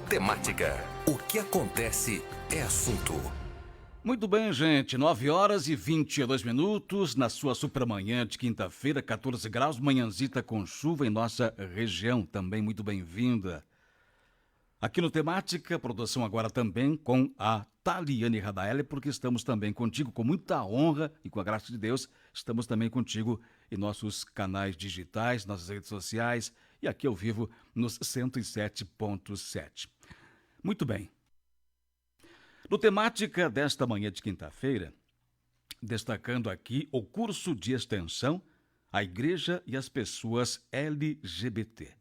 Temática. O que acontece é assunto. Muito bem, gente. 9h22 na sua supermanhã de quinta-feira, 14 graus, manhãzita com chuva em nossa região. Também muito bem-vinda. Aqui no Temática, produção agora também com a Taliane Radaeli, porque estamos também contigo com muita honra e com a graça de Deus, estamos também contigo em nossos canais digitais, nossas redes sociais e aqui ao vivo nos 107.7. Muito bem. No Temática desta manhã de quinta-feira, destacando aqui o curso de extensão A Igreja e as Pessoas LGBT,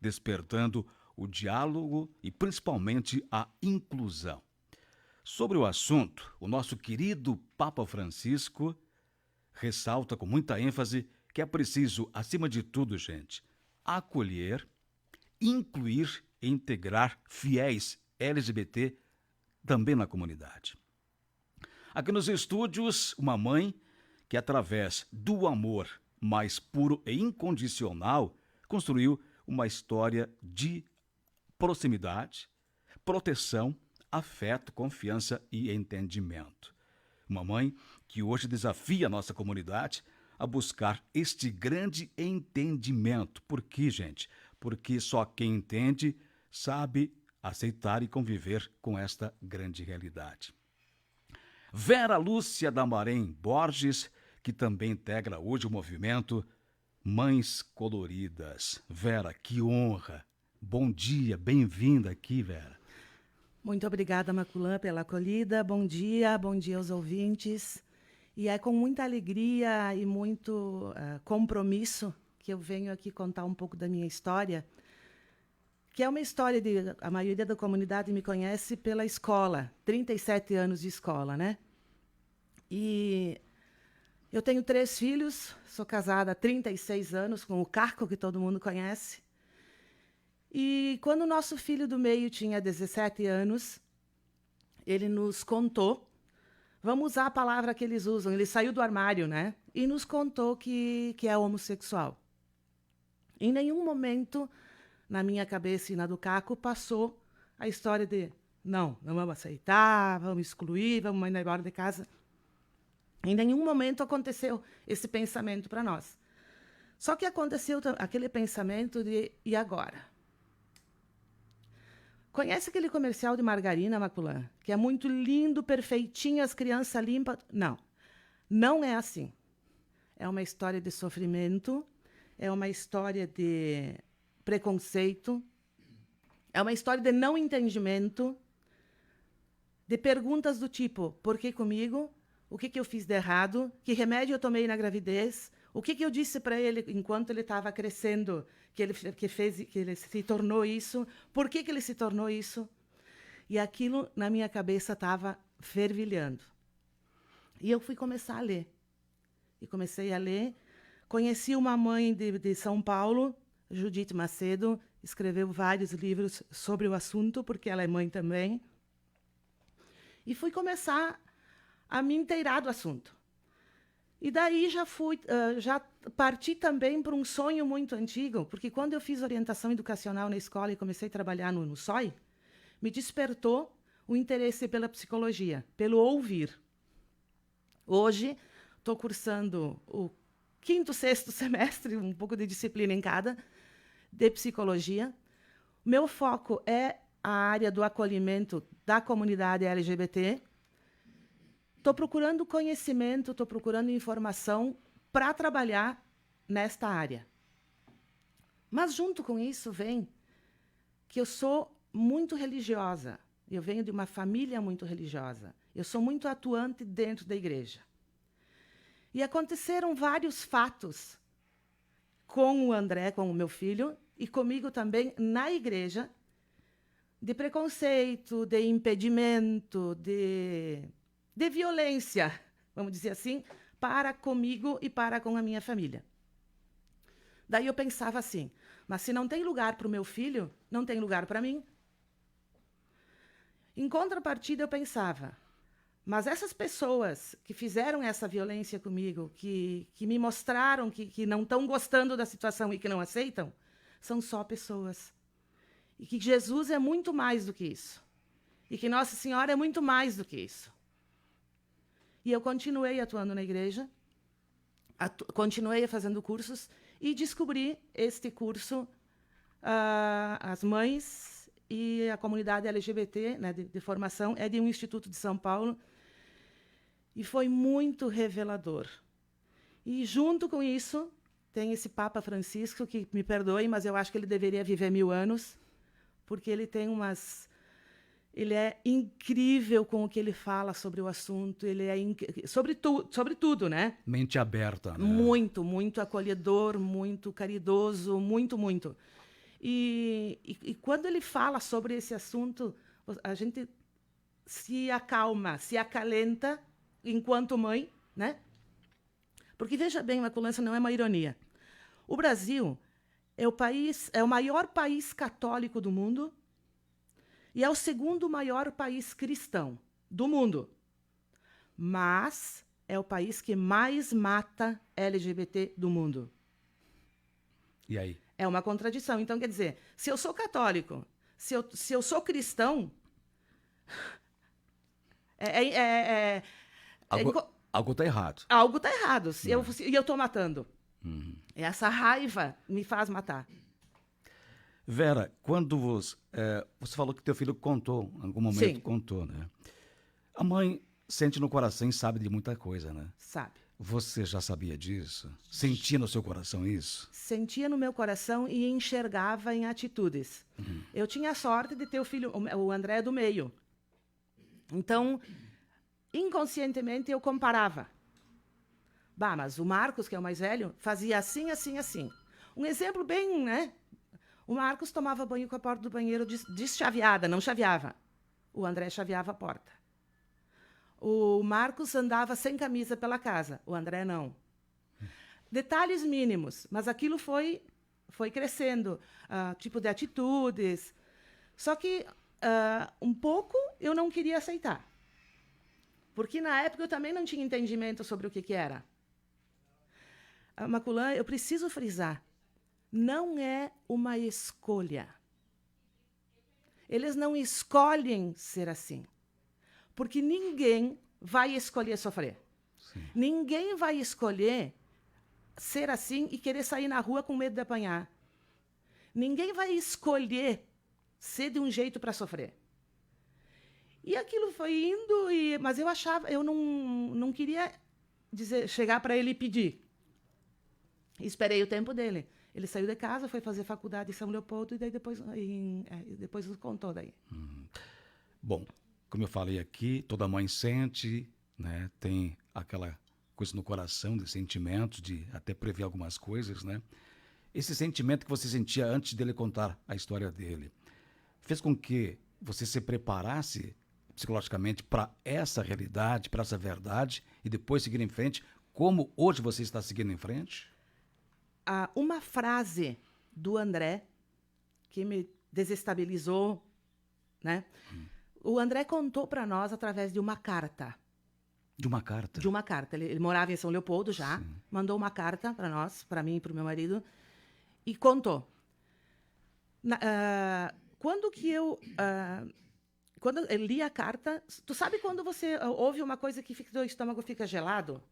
despertando o diálogo e principalmente a inclusão. Sobre o assunto, o nosso querido Papa Francisco ressalta com muita ênfase que é preciso, acima de tudo, gente, acolher, incluir e integrar fiéis LGBT também na comunidade. Aqui nos estúdios, uma mãe que, através do amor mais puro e incondicional, construiu uma história de proximidade, proteção, afeto, confiança e entendimento. Uma mãe que hoje desafia a nossa comunidade a buscar este grande entendimento. Por quê, gente? Porque só quem entende sabe aceitar e conviver com esta grande realidade. Vera Lúcia Damarém Borges, que também integra hoje o movimento Mães Coloridas. Vera, que honra! Bom dia, bem-vinda aqui, Vera. Muito obrigada, Maculã, pela acolhida. Bom dia aos ouvintes. E é com muita alegria e muito compromisso que eu venho aqui contar um pouco da minha história, que é uma história de... A maioria da comunidade me conhece pela escola, 37 anos de escola, né? E eu tenho 3 filhos, sou casada há 36 anos com o Caco, que todo mundo conhece. E quando o nosso filho do meio tinha 17 anos, ele nos contou, vamos usar a palavra que eles usam, ele saiu do armário, né? E nos contou que é homossexual. Em nenhum momento, na minha cabeça e na do Caco, passou a história de não vamos aceitar, vamos excluir, vamos mandar embora de casa. Em nenhum momento aconteceu esse pensamento para nós. Só que aconteceu aquele pensamento de e agora? Conhece aquele comercial de margarina, Maculã? Que é muito lindo, perfeitinho, as crianças limpas. Não, não é assim. É uma história de sofrimento, é uma história de preconceito, é uma história de não entendimento, de perguntas do tipo, por que comigo? O que eu fiz de errado? Que remédio eu tomei na gravidez? O que eu disse para ele enquanto ele estava crescendo, que ele se tornou isso? Por que ele se tornou isso? E aquilo na minha cabeça estava fervilhando. E eu fui começar a ler. E comecei a ler. Conheci uma mãe de São Paulo, Judite Macedo, escreveu vários livros sobre o assunto, porque ela é mãe também. E fui começar a me inteirar do assunto. E daí já parti também para um sonho muito antigo, porque quando eu fiz orientação educacional na escola e comecei a trabalhar no SOI, me despertou o interesse pela psicologia, pelo ouvir. Hoje, estou cursando o 5º, 6º semestre, um pouco de disciplina em cada, de psicologia. Meu foco é a área do acolhimento da comunidade LGBT. Estou procurando conhecimento, estou procurando informação para trabalhar nesta área. Mas, junto com isso, vem que eu sou muito religiosa. Eu venho de uma família muito religiosa. Eu sou muito atuante dentro da igreja. E aconteceram vários fatos com o André, com o meu filho, e comigo também na igreja, de preconceito, de impedimento, de violência, vamos dizer assim, para comigo e para com a minha família. Daí eu pensava assim, mas se não tem lugar para o meu filho, não tem lugar para mim. Em contrapartida, eu pensava, mas essas pessoas que fizeram essa violência comigo, que me mostraram que não estão gostando da situação e que não aceitam, são só pessoas. E que Jesus é muito mais do que isso. E que Nossa Senhora é muito mais do que isso. E eu continuei atuando na igreja, continuei fazendo cursos e descobri este curso, as mães e a comunidade LGBT, né, de formação, é de um instituto de São Paulo, e foi muito revelador. E, junto com isso, tem esse Papa Francisco, que, me perdoe, mas eu acho que ele deveria viver 1000 anos, porque ele tem ele é incrível com o que ele fala sobre o assunto, ele é sobre tudo, né? Mente aberta, né? Muito, muito acolhedor, muito caridoso, muito, muito. E quando ele fala sobre esse assunto, a gente se acalma, se acalenta enquanto mãe, né? Porque, veja bem, Imaculândia, não é uma ironia. O Brasil é o maior país católico do mundo e é o segundo maior país cristão do mundo. Mas é o país que mais mata LGBT do mundo. E aí? É uma contradição. Então, quer dizer, se eu sou católico, se eu sou cristão, Algo está errado. Algo está errado. E eu estou matando. Essa raiva me faz matar. Vera, quando você falou que teu filho contou, em algum momento Sim. contou, né? A mãe sente no coração e sabe de muita coisa, né? Sabe. Você já sabia disso? Sentia no seu coração isso? Sentia no meu coração e enxergava em atitudes. Eu tinha a sorte de ter o filho, o André do meio. Então, inconscientemente, eu comparava. Bah, mas o Marcos, que é o mais velho, fazia assim, assim, assim. Um exemplo bem, né? O Marcos tomava banho com a porta do banheiro deschaveada, não chaveava. O André chaveava a porta. O Marcos andava sem camisa pela casa, o André não. Detalhes mínimos, mas aquilo foi crescendo, tipo de atitudes. Só que um pouco eu não queria aceitar. Porque na época eu também não tinha entendimento sobre o que era. Maculã, eu preciso frisar, não é uma escolha. Eles não escolhem ser assim. Porque ninguém vai escolher sofrer. Sim. Ninguém vai escolher ser assim e querer sair na rua com medo de apanhar. Ninguém vai escolher ser de um jeito para sofrer. E aquilo foi indo, mas eu não queria chegar para ele e pedir. Esperei o tempo dele. Ele saiu de casa, foi fazer faculdade em São Leopoldo e daí depois contou daí. Bom, como eu falei aqui, toda mãe sente, né? Tem aquela coisa no coração de sentimentos, de até prever algumas coisas, né? Esse sentimento que você sentia antes dele contar a história dele fez com que você se preparasse psicologicamente para essa realidade, para essa verdade e depois seguir em frente, como hoje você está seguindo em frente? Uma frase do André que me desestabilizou, né? O André contou para nós através de uma carta. De uma carta? De uma carta. Ele morava em São Leopoldo já, sim. Mandou uma carta para nós, para mim e para o meu marido, e contou. Quando eu li a carta, tu sabe quando você ouve uma coisa que o estômago fica gelado?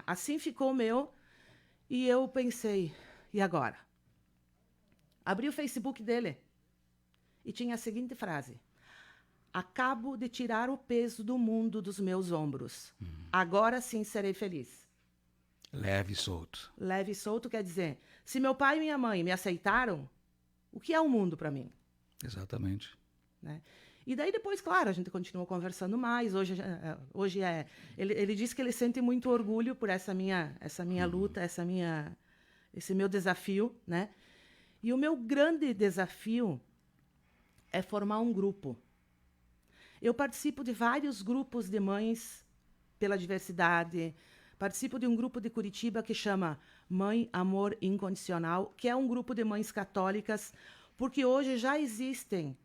Assim ficou o meu, e eu pensei, e agora? Abri o Facebook dele e tinha a seguinte frase: acabo de tirar o peso do mundo dos meus ombros. Agora sim serei feliz. Leve e solto. Leve e solto quer dizer, se meu pai e minha mãe me aceitaram, o que é o mundo para mim? Exatamente. Né? E daí depois, claro, a gente continuou conversando mais. Hoje ele disse que ele sente muito orgulho por essa minha luta, esse meu desafio, né? E o meu grande desafio é formar um grupo. Eu participo de vários grupos de mães pela diversidade. Participo de um grupo de Curitiba que chama Mãe Amor Incondicional, que é um grupo de mães católicas, porque hoje já existem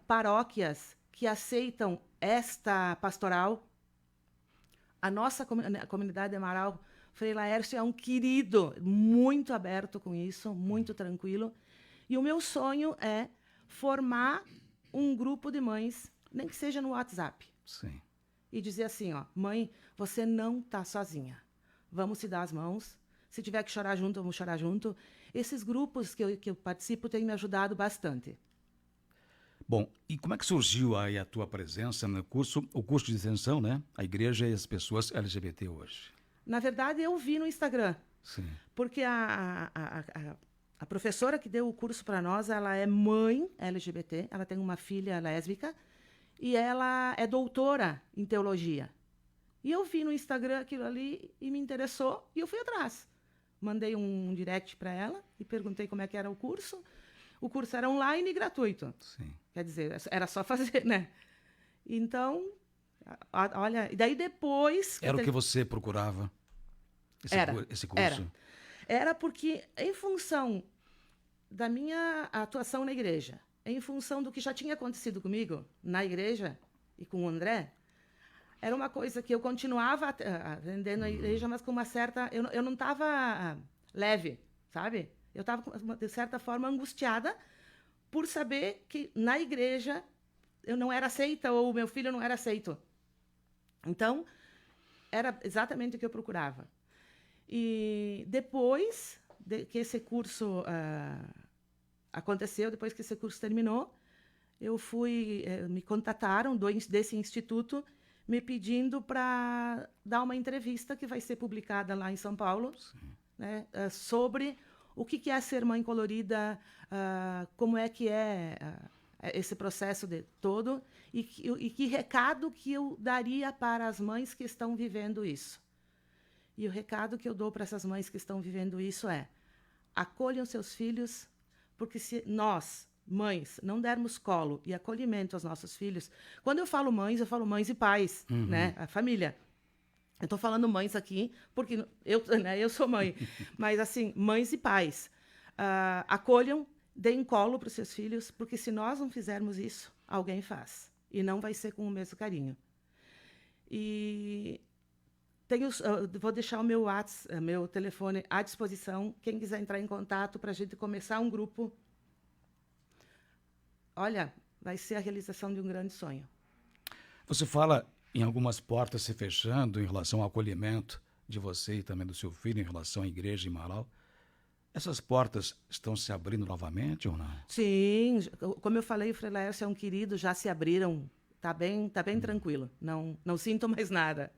paróquias que aceitam esta pastoral. A nossa comunidade de Amaral, Frei Laércio é um querido, muito aberto com isso, muito tranquilo. E o meu sonho é formar um grupo de mães, nem que seja no WhatsApp, Sim. e dizer assim, ó, mãe, você não está sozinha. Vamos se dar as mãos. Se tiver que chorar junto, vamos chorar junto. Esses grupos que eu participo têm me ajudado bastante. Bom, e como é que surgiu aí a tua presença no curso, o curso de extensão, né? A igreja e as pessoas LGBT hoje? Na verdade, eu vi no Instagram, Sim. porque a professora que deu o curso para nós, ela é mãe LGBT, ela tem uma filha lésbica e ela é doutora em teologia. E eu vi no Instagram aquilo ali e me interessou e eu fui atrás. Mandei um direct para ela e perguntei como é que era o curso. O curso era online e gratuito. Sim. Quer dizer, era só fazer, né? Então, olha, e daí depois... Era o que você procurava? Esse curso? Era porque, em função da minha atuação na igreja, em função do que já tinha acontecido comigo na igreja e com o André, era uma coisa que eu continuava atendendo na igreja, mas com uma certa... Eu não estava leve, sabe? Eu estava, de certa forma, angustiada por saber que na igreja eu não era aceita ou o meu filho não era aceito. Então, era exatamente o que eu procurava. E depois que esse curso aconteceu, depois que esse curso terminou, eu fui... me contataram desse instituto me pedindo para dar uma entrevista que vai ser publicada lá em São Paulo, né, sobre o que é ser mãe colorida, como é que é esse processo todo e que recado que eu daria para as mães que estão vivendo isso. E o recado que eu dou para essas mães que estão vivendo isso é: acolham seus filhos, porque se nós, mães, não dermos colo e acolhimento aos nossos filhos... Quando eu falo mães e pais, né? A família. Eu estou falando mães aqui, porque eu sou mãe. Mas, assim, mães e pais. Acolham, deem colo para os seus filhos, porque se nós não fizermos isso, alguém faz. E não vai ser com o mesmo carinho. E vou deixar o meu WhatsApp, meu telefone à disposição. Quem quiser entrar em contato para a gente começar um grupo... Olha, vai ser a realização de um grande sonho. Você fala em algumas portas se fechando em relação ao acolhimento de você e também do seu filho em relação à igreja em Marau. Essas portas estão se abrindo novamente ou não? Sim, como eu falei, o Frei Laércio é um querido, já se abriram. Tá bem tranquilo. Não sinto mais nada.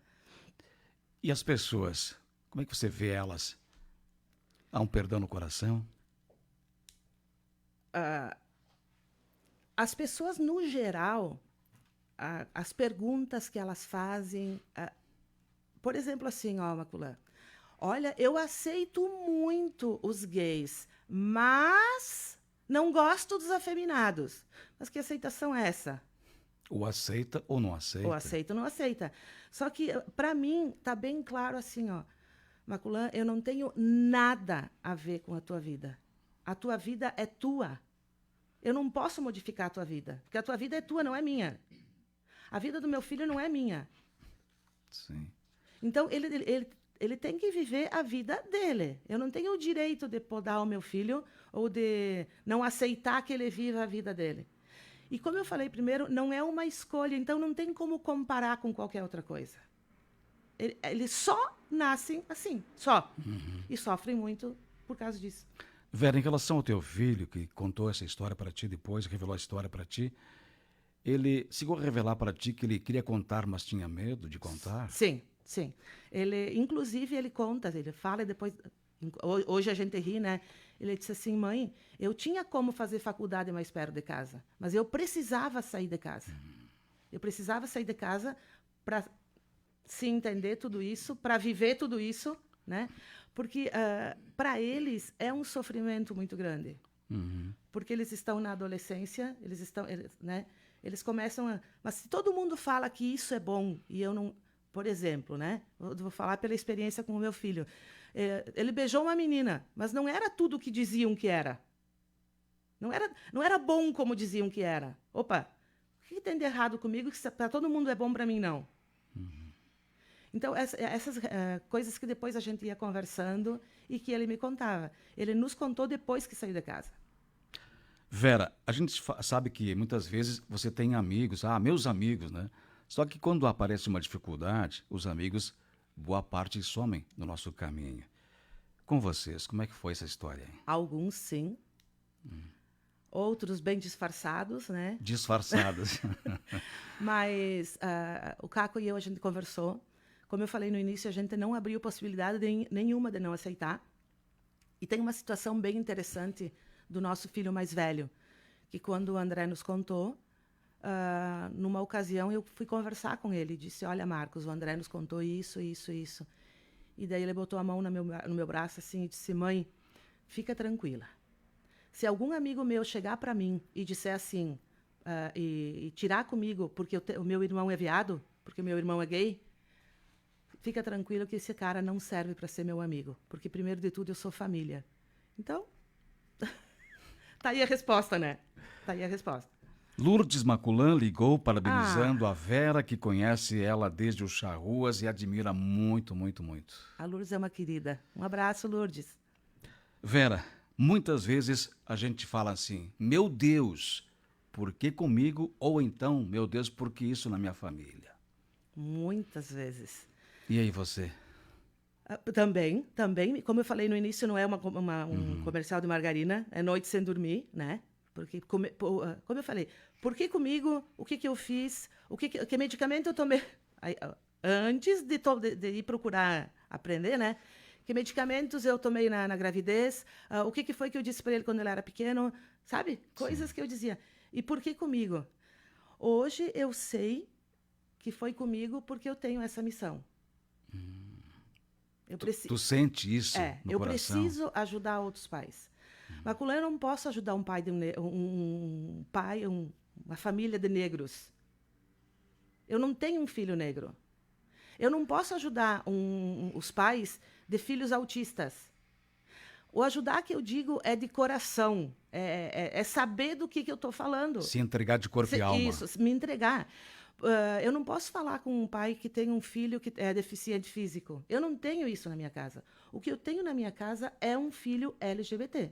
E as pessoas, como é que você vê elas? Há um perdão no coração? As pessoas, no geral, as perguntas que elas fazem... por exemplo, assim, Maculã, olha, eu aceito muito os gays, mas não gosto dos afeminados. Mas que aceitação é essa? Ou aceita ou não aceita? Ou aceita ou não aceita. Só que, para mim, está bem claro assim, Maculã, eu não tenho nada a ver com a tua vida. A tua vida é tua. Eu não posso modificar a tua vida, porque a tua vida é tua, não é minha. A vida do meu filho não é minha. Sim. Então, ele tem que viver a vida dele. Eu não tenho o direito de podar o meu filho ou de não aceitar que ele viva a vida dele. E como eu falei primeiro, não é uma escolha, então não tem como comparar com qualquer outra coisa. Eles só nascem assim, só. E sofrem muito por causa disso. Vera, em relação ao teu filho, que contou essa história para ti depois, revelou a história para ti, ele chegou a revelar para ti que ele queria contar, mas tinha medo de contar? Sim. Inclusive, ele conta, ele fala e depois... Hoje a gente ri, né? Ele disse assim, mãe, eu tinha como fazer faculdade mais perto de casa, mas eu precisava sair de casa. Eu precisava sair de casa para se entender tudo isso, para viver tudo isso, né? Porque para eles é um sofrimento muito grande. Porque eles estão na adolescência, né? Eles começam a... Mas se todo mundo fala que isso é bom e eu não... Por exemplo, né? Eu vou falar pela experiência com o meu filho. Ele beijou uma menina, mas não era tudo o que diziam que era. Não era bom como diziam que era. Opa, o que tem de errado comigo que para todo mundo é bom, para mim não? Então, essas coisas que depois a gente ia conversando e que ele me contava. Ele nos contou depois que saiu de casa. Vera, a gente sabe que muitas vezes você tem amigos, meus amigos, né? Só que quando aparece uma dificuldade, os amigos, boa parte, somem no nosso caminho. Com vocês, como é que foi essa história aí? Alguns sim, outros bem disfarçados, né? Disfarçadas. Mas o Caco e eu, a gente conversou. Como eu falei no início, a gente não abriu possibilidade nenhuma de não aceitar. E tem uma situação bem interessante do nosso filho mais velho, que quando o André nos contou, numa ocasião eu fui conversar com ele, disse, olha Marcos, o André nos contou isso, isso, isso. E daí ele botou a mão no meu braço assim e disse, mãe, fica tranquila. Se algum amigo meu chegar para mim e disser assim, e tirar comigo porque o meu irmão é viado, porque o meu irmão é gay, fica tranquilo que esse cara não serve para ser meu amigo, porque primeiro de tudo eu sou família. Então, tá aí a resposta, né? Tá aí a resposta. Lourdes Maculan ligou parabenizando a Vera, que conhece ela desde o Charruas e admira muito, muito, muito. A Lourdes é uma querida. Um abraço, Lourdes. Vera, muitas vezes a gente fala assim, meu Deus, por que comigo? Ou então, meu Deus, por que isso na minha família? Muitas vezes. E aí você? Também. Como eu falei no início, não é um comercial de margarina, é noite sem dormir, né? Porque, como eu falei, por que comigo? O que eu fiz? Que medicamento eu tomei? Antes de ir procurar aprender, né? Que medicamentos eu tomei na gravidez? O que foi que eu disse para ele quando ele era pequeno? Sabe? Coisas que eu dizia. E por que comigo? Hoje eu sei que foi comigo porque eu tenho essa missão. Tu sente isso no eu coração? preciso ajudar outros pais. Maculã, eu não posso ajudar uma família de negros. Eu não tenho um filho negro. Eu não posso ajudar os pais de filhos autistas. O ajudar que eu digo é de coração, é saber do que eu estou falando. Se entregar de corpo e alma. Isso, me entregar. Eu não posso falar com um pai que tem um filho que é deficiente físico. Eu não tenho isso na minha casa. O que eu tenho na minha casa é um filho LGBT.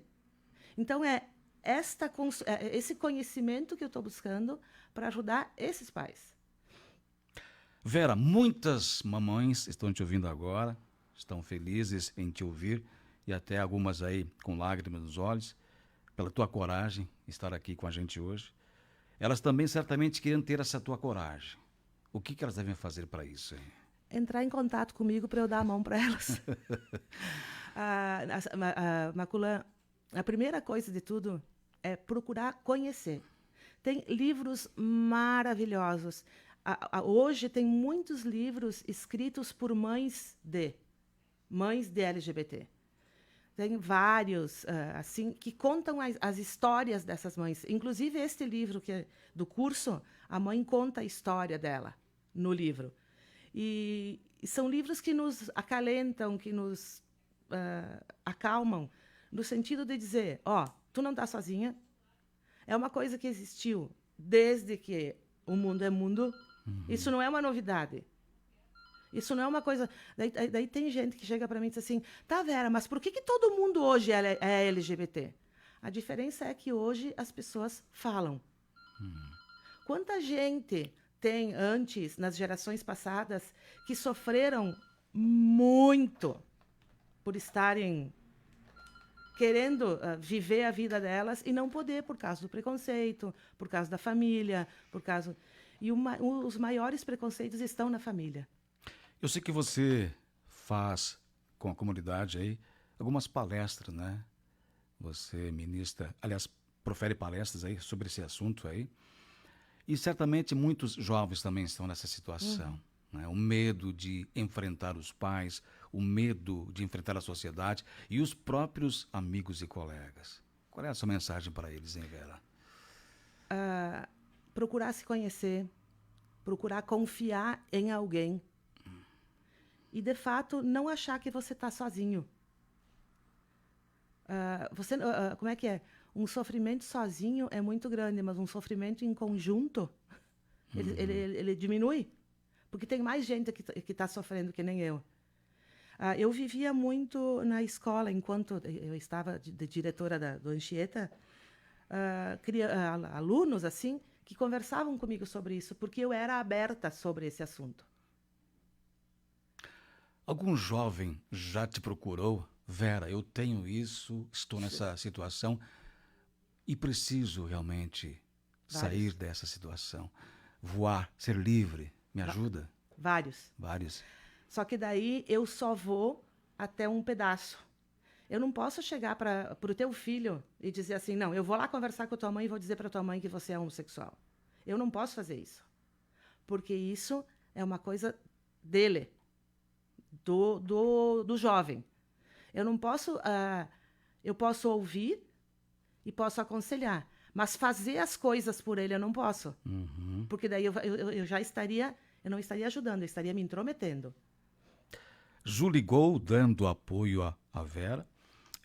Então, esse conhecimento que eu estou buscando para ajudar esses pais. Vera, muitas mamães estão te ouvindo agora, estão felizes em te ouvir, e até algumas aí com lágrimas nos olhos, pela tua coragem em estar aqui com a gente hoje. Elas também certamente queriam ter essa tua coragem. O que elas devem fazer para isso? Hein? Entrar em contato comigo para eu dar a mão para elas. Maculã, a primeira coisa de tudo é procurar conhecer. Tem livros maravilhosos. Hoje tem muitos livros escritos por mães de LGBT. Tem vários, assim, que contam as histórias dessas mães. Inclusive, este livro que é do curso, a mãe conta a história dela no livro. E são livros que nos acalentam, que nos acalmam, no sentido de dizer, tu não está sozinha. É uma coisa que existiu desde que o mundo é mundo. Isso não é uma novidade. Isso não é uma coisa... Daí tem gente que chega para mim e diz assim, tá, Vera, mas por que todo mundo hoje é LGBT? A diferença é que hoje as pessoas falam. Quanta gente tem antes, nas gerações passadas, que sofreram muito por estarem querendo viver a vida delas e não poder por causa do preconceito, por causa da família, por causa... E os maiores preconceitos estão na família. Eu sei que você faz com a comunidade aí algumas palestras, né? Você ministra, aliás, profere palestras aí sobre esse assunto aí. E certamente muitos jovens também estão nessa situação. Né? O medo de enfrentar os pais, o medo de enfrentar a sociedade e os próprios amigos e colegas. Qual é a sua mensagem para eles, hein, Vera? Procurar se conhecer, procurar confiar em alguém. E, de fato, não achar que você está sozinho. Como é que é? Um sofrimento sozinho é muito grande, mas um sofrimento em conjunto, ele diminui. Porque tem mais gente que está sofrendo que nem eu. Eu vivia muito na escola, enquanto eu estava de diretora do Anchieta, alunos assim que conversavam comigo sobre isso, porque eu era aberta sobre esse assunto. Algum jovem já te procurou? Vera, eu tenho isso, estou nessa situação e preciso realmente sair Vários. dessa situação. Voar, ser livre, me ajuda? Vários. Vários. Só que daí eu só vou até um pedaço. Eu não posso chegar para o teu filho e dizer assim, não, eu vou lá conversar com a tua mãe e vou dizer para tua mãe que você é homossexual. Eu não posso fazer isso. Porque isso é uma coisa dele, do jovem. Eu não posso... eu posso ouvir e posso aconselhar. Mas fazer as coisas por ele eu não posso. Uhum. Porque daí eu já estaria... Eu não estaria ajudando, eu estaria me intrometendo. Ju ligou dando apoio a Vera.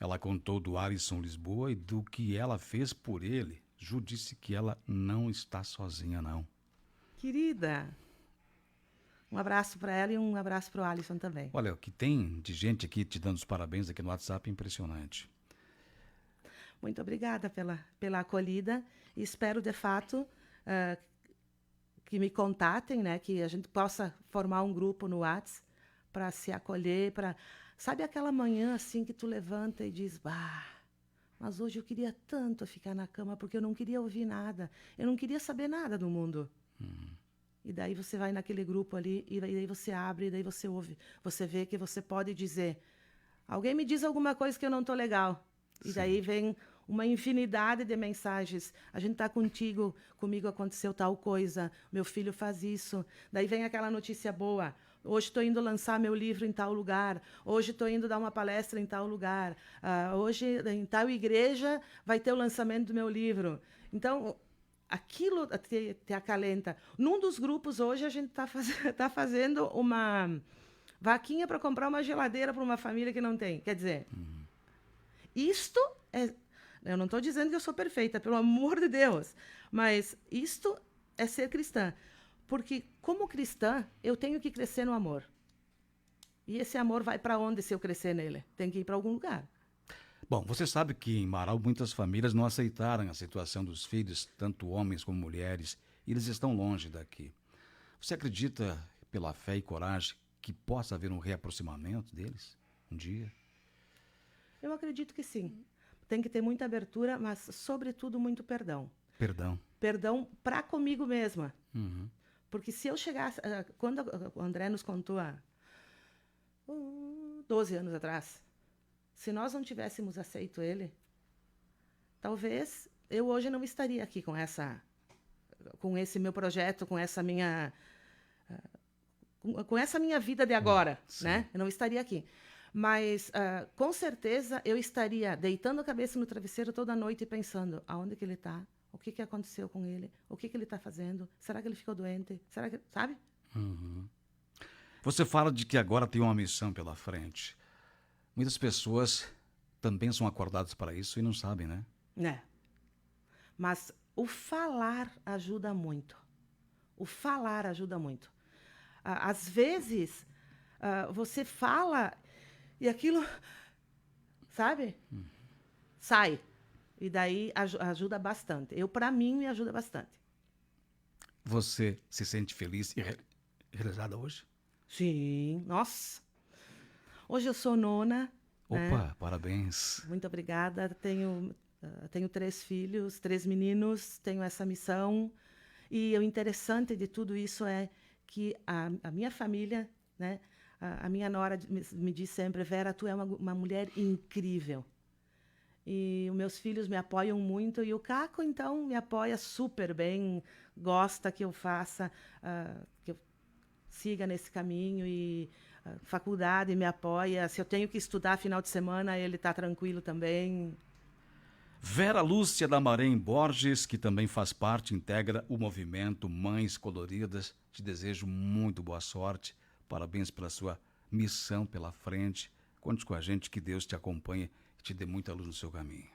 Ela contou do Alisson Lisboa e do que ela fez por ele. Ju disse que ela não está sozinha, não. Querida, um abraço para ela e um abraço para o Alisson também. Olha, o que tem de gente aqui te dando os parabéns aqui no WhatsApp é impressionante. Muito obrigada pela acolhida e espero, de fato, que me contatem, né, que a gente possa formar um grupo no WhatsApp para se acolher, para... Sabe aquela manhã assim que tu levanta e diz, bah, mas hoje eu queria tanto ficar na cama porque eu não queria ouvir nada, eu não queria saber nada do mundo. E daí você vai naquele grupo ali e daí você abre, e daí você ouve, você vê que você pode dizer, alguém me diz alguma coisa que eu não estou legal. E daí vem uma infinidade de mensagens. A gente está contigo, comigo aconteceu tal coisa, meu filho faz isso. Daí vem aquela notícia boa. Hoje estou indo lançar meu livro em tal lugar. Hoje estou indo dar uma palestra em tal lugar. Hoje, em tal igreja, vai ter o lançamento do meu livro. Então, aquilo te acalenta. Num dos grupos, hoje, a gente tá fazendo uma vaquinha para comprar uma geladeira para uma família que não tem. Quer dizer, isto é... Eu não estou dizendo que eu sou perfeita, pelo amor de Deus. Mas isto é ser cristã. Porque, como cristã, eu tenho que crescer no amor. E esse amor vai para onde se eu crescer nele? Tem que ir para algum lugar. Bom, você sabe que em Marau muitas famílias não aceitaram a situação dos filhos, tanto homens como mulheres, e eles estão longe daqui. Você acredita, pela fé e coragem, que possa haver um reaproximamento deles um dia? Eu acredito que sim. Tem que ter muita abertura, mas, sobretudo, muito perdão. Perdão. Perdão para comigo mesma. Uhum. Porque se eu chegasse... Quando o André nos contou há 12 anos atrás, se nós não tivéssemos aceito ele, talvez eu hoje não estaria aqui com esse meu projeto, com essa minha vida de agora, né? Eu não estaria aqui. Mas, com certeza, eu estaria deitando a cabeça no travesseiro toda noite e pensando, aonde que ele está? O que aconteceu com ele? O que ele está fazendo? Será que ele ficou doente? Será que... Sabe? Uhum. Você fala de que agora tem uma missão pela frente. Muitas pessoas também são acordadas para isso e não sabem, né? É. Mas o falar ajuda muito. O falar ajuda muito. Às vezes, você fala e aquilo, sabe? Sai. E daí ajuda bastante. Para mim, me ajuda bastante. Você se sente feliz e realizada hoje? Sim. Nossa. Hoje eu sou nona. Opa, né? parabéns. Muito obrigada. Tenho 3 filhos, 3 meninos. Tenho essa missão. E o interessante de tudo isso é que a minha família, né? A minha nora me diz sempre, Vera, tu é uma mulher incrível. E os meus filhos me apoiam muito. E o Caco, então, me apoia super bem. Gosta que eu faça, que eu siga nesse caminho. E faculdade me apoia. Se eu tenho que estudar final de semana, ele está tranquilo também. Vera Lúcia Damarém Borges, que também faz parte, integra o movimento Mães Coloridas. Te desejo muito boa sorte. Parabéns pela sua missão pela frente. Conte com a gente, que Deus te acompanhe e te dê muita luz no seu caminho.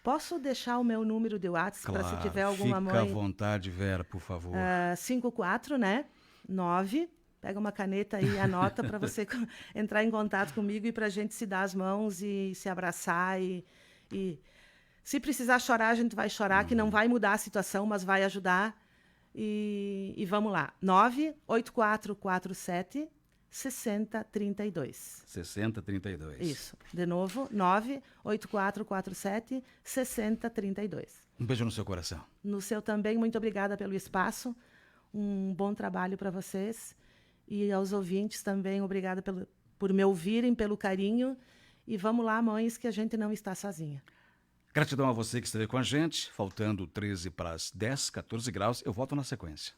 Posso deixar o meu número de WhatsApp para se tiver alguma mãe? Fica à vontade, Vera, por favor. 54, né? 9. Pega uma caneta aí e anota para você entrar em contato comigo e para a gente se dar as mãos e se abraçar e Se precisar chorar, a gente vai chorar, que não vai mudar a situação, mas vai ajudar. E vamos lá. 98447 6032. 6032. Isso. De novo, 98447 6032. Um beijo no seu coração. No seu também, muito obrigada pelo espaço. Um bom trabalho para vocês. E aos ouvintes também, obrigada por me ouvirem, pelo carinho. E vamos lá, mães, que a gente não está sozinha. Gratidão a você que esteve com a gente. Faltando 13 para as 10, 14 graus. Eu volto na sequência.